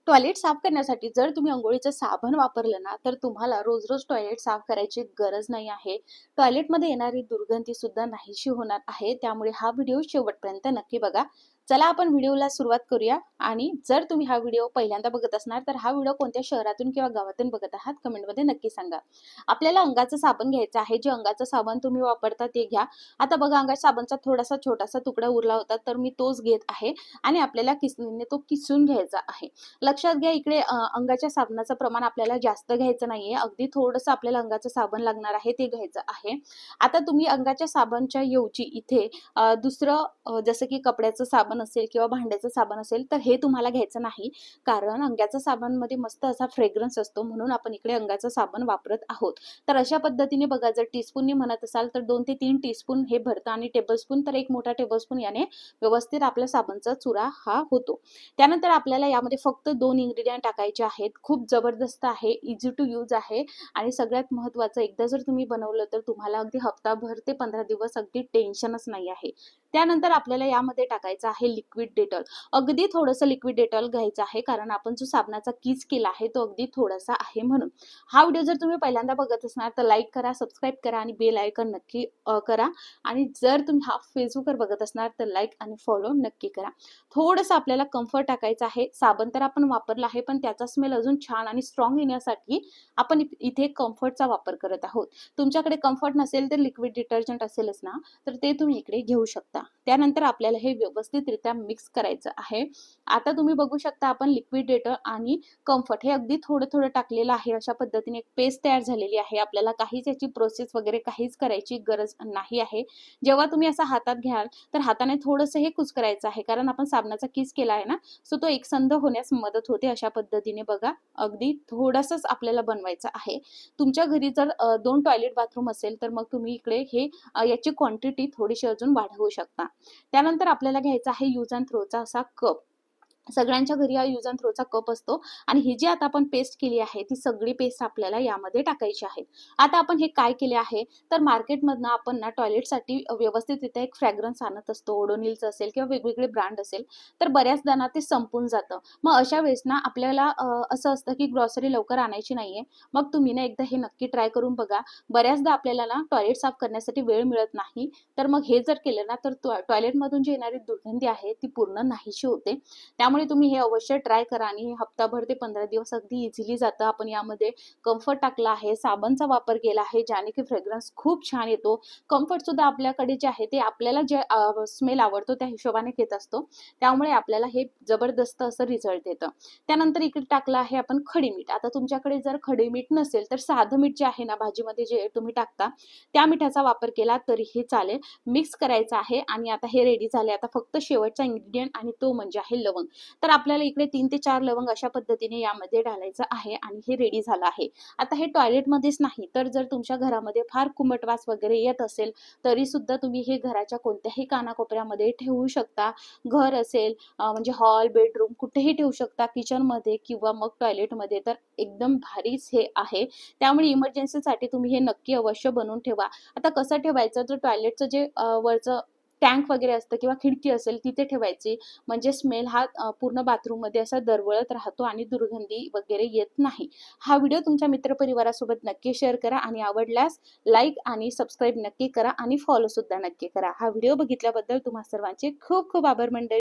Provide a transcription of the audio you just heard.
Toilet साफ करण्यासाठी जर तुम्ही अंघोळीचं साबण वापरलं ना, तर तुम्हाला रोज रोज टॉयलेट साफ करायची गरज नाही आहे. टॉयलेटमध्ये येणारी दुर्गंधी सुद्धा नाहीशी होणार आहे. त्यामुळे हा व्हिडिओ शेवटपर्यंत नक्की बघा. चला आपण व्हिडिओला सुरुवात करूया. आणि जर तुम्ही हा व्हिडिओ पहिल्यांदा बघत असणार तर हा व्हिडिओ कोणत्या शहरातून किंवा गावातून बघत आहात कमेंटमध्ये नक्की सांगा. आपल्याला अंगाचं साबण घ्यायचं आहे. जे अंगाचं साबण तुम्ही वापरता ते घ्या. आता बघा, अंगाच्या साबणचा थोडासा छोटासा तुकडा उरला होता, तर मी तोच घेत आहे आणि आपल्याला किसणीने तो किसून घ्यायचा आहे. लक्षात घ्या, इकडे अंगाच्या साबणाचं प्रमाण आपल्याला जास्त घ्यायचं नाहीये. अगदी थोडंसं आपल्याला अंगाचं साबण लागणार आहे ते घ्यायचं आहे. आता तुम्ही अंगाच्या साबणच्या ऐवजी इथे दुसरं जसं की कपड्याचं साबण असेल किंवा भांड्याचं साबण असेल तर हे तुम्हाला घ्यायचं नाही, कारण अंगाच्या साबणमध्ये मस्त असा फ्रेग्रन्स असतो, म्हणून आपण इकडे अंगाचं साबण वापरत आहोत. तर अशा पद्धतीने बघा, जर टीस्पूननी म्हणत असाल तर 2 ते 3 टीस्पून हे भरतं आणि टेबलस्पून तर 1 मोठा टेबलस्पून, याने व्यवस्थित आपल्या साबणचा चुरा हा होतो. त्यानंतर आपल्याला यामध्ये फक्त 2 इन्ग्रेडियंट टाकायचे आहेत. खूप जबरदस्त आहे, इझी टू यूज आहे आणि सगळ्यात महत्त्वाचं, एकदा जर तुम्ही बनवलं तर तुम्हाला अगदी हप्ताभर ते 15 दिवस अगदी टेन्शनच नाही आहे. त्यानंतर आपल्याला यामध्ये टाकायचं आहे लिक्विड डेटॉल. अगदी थोडंसं लिक्विड डेटॉल घ्यायचं आहे, कारण आपण जो साबणाचा कीस केला आहे तो अगदी थोडासा आहे म्हणून. हा व्हिडिओ जर तुम्ही पहिल्यांदा बघत असणार तर लाईक करा, सबस्क्राईब करा आणि बेल आयकॉन नक्की करा. आणि जर तुम्ही हा फेसबुकवर बघत असणार तर लाईक आणि फॉलो नक्की करा. थोडंसं आपल्याला कम्फर्ट टाकायचं आहे. साबण तर आपण वापरला आहे, पण त्याचा स्मेल अजून छान आणि स्ट्रॉंग येण्यासाठी आपण इथे कम्फर्टचा वापर करत आहोत. तुमच्याकडे कम्फर्ट नसेल तर लिक्विड डिटर्जंट असेलच ना, तर ते तुम्ही इकडे घेऊ शकता. त्यानंतर आपल्याला हे व्यवस्थितरित्या मिक्स करायचं आहे. आता तुम्ही बघू शकता, आपण लिक्विड डेटॉल आणि कम्फर्ट हे अगदी थोडं थोडं टाकलेलं आहे. अशा पद्धतीने एक पेस्ट तयार झालेली आहे. आपल्याला काहीच याची प्रोसेस वगैरे काहीच करायची गरज नाही आहे. जेव्हा तुम्ही असं हातात घ्याल तर हाताने थोडंसं हे कुस्करायचं आहे, कारण आपण साबणाचा किस केला आहे ना, सो तो एकसंध होण्यास मदत होते. अशा पद्धतीने बघा, अगदी थोडंसंच आपल्याला बनवायचं आहे. तुमच्या घरी जर 2 टॉयलेट बाथरूम असेल तर मग तुम्ही इकडे हे याची क्वांटिटी थोडीशी अजून वाढवू शकता. त्यानंतर आपल्याला घ्यायचा आहे यूज अँड थ्रोचा असा कप. सगळ्यांच्या घरी हा यूज अँड थ्रोचा कप असतो आणि ही जी आता आपण पेस्ट केली आहे ती सगळी पेस्ट आपल्याला यामध्ये टाकायची आहे. आता आपण हे काय केले आहे, तर मार्केटमधनं आपण ना टॉयलेटसाठी व्यवस्थितरित्या एक फ्रॅग्रन्स आणत असतो. ओडोनिलचं असेल किंवा वेगवेगळे ब्रँड असेल, तर बऱ्याचदा ना ते संपून जातं. मग अशा वेळेस ना आपल्याला असं असतं की ग्रॉसरी लवकर आणायची नाहीये. मग तुम्ही ना एकदा हे नक्की ट्राय करून बघा. बऱ्याचदा आपल्याला ना टॉयलेट साफ करण्यासाठी वेळ मिळत नाही, तर मग हे जर केलं ना तर टॉयलेटमधून जी येणारी दुर्गंधी आहे ती पूर्ण नाहीशी होते. त्यामुळे तुम्ही हे अवश्य ट्राय करा आणि हप्ताभर ते 15 दिवस अगदी इझिली जातं. आपण यामध्ये कम्फर्ट टाकला आहे, साबणचा वापर केला आहे, ज्याने की फ्रेग्रन्स खूप छान येतो. कम्फर्ट सुद्धा आपल्याकडे जे आहे ते आपल्याला जे स्मेल आवडतो त्या हिशोबाने घेत असतो, त्यामुळे आपल्याला हे जबरदस्त असं रिझल्ट येतं. त्यानंतर इकडे टाकलं आहे आपण खडी मीठ. आता तुमच्याकडे जर खडी मीठ नसेल तर साधं मीठ जे आहे ना भाजीमध्ये जे तुम्ही टाकता त्या मिठाचा वापर केला तरीही चालेल. मिक्स करायचं आहे आणि आता हे रेडी झाले. आता फक्त शेवटचा इन्ग्रेडियंट आणि तो म्हणजे आहे लवंग. तर आपल्याला इकडे 3 ते 4 लवंग अशा पद्धतीने यामध्ये घालायचं आहे आणि हे रेडी झालं आहे. आता हे टॉयलेटमध्येच नाही, तर जर तुमच्या घरामध्ये फार कुमट वास वगैरे येत असेल तरी सुद्धा तुम्ही हे घराच्या कोणत्याही कानाकोपऱ्यामध्ये ठेवू शकता. घर असेल म्हणजे हॉल, बेडरूम कुठेही ठेवू शकता, किचनमध्ये किंवा मग टॉयलेटमध्ये. तर एकदम भारीच हे आहे. त्यामुळे इमर्जन्सीसाठी तुम्ही हे नक्की अवश्य बनवून ठेवा. आता कसं ठेवायचं, तर टॉयलेटचं जे वरचं टँक वगैरे असतं किंवा खिडकी असेल तिथे ठेवायची, म्हणजे स्मेल हा पूर्ण बाथरूममध्ये असा दरवळत राहतो आणि दुर्गंधी वगैरे येत नाही. हा व्हिडिओ तुमच्या मित्रपरिवारासोबत नक्की शेअर करा आणि आवडल्यास लाईक आणि सबस्क्राईब नक्की करा आणि फॉलो सुद्धा नक्की करा. हा व्हिडिओ बघितल्याबद्दल तुम्हा सर्वांचे खूप खूप आभार मंडळी.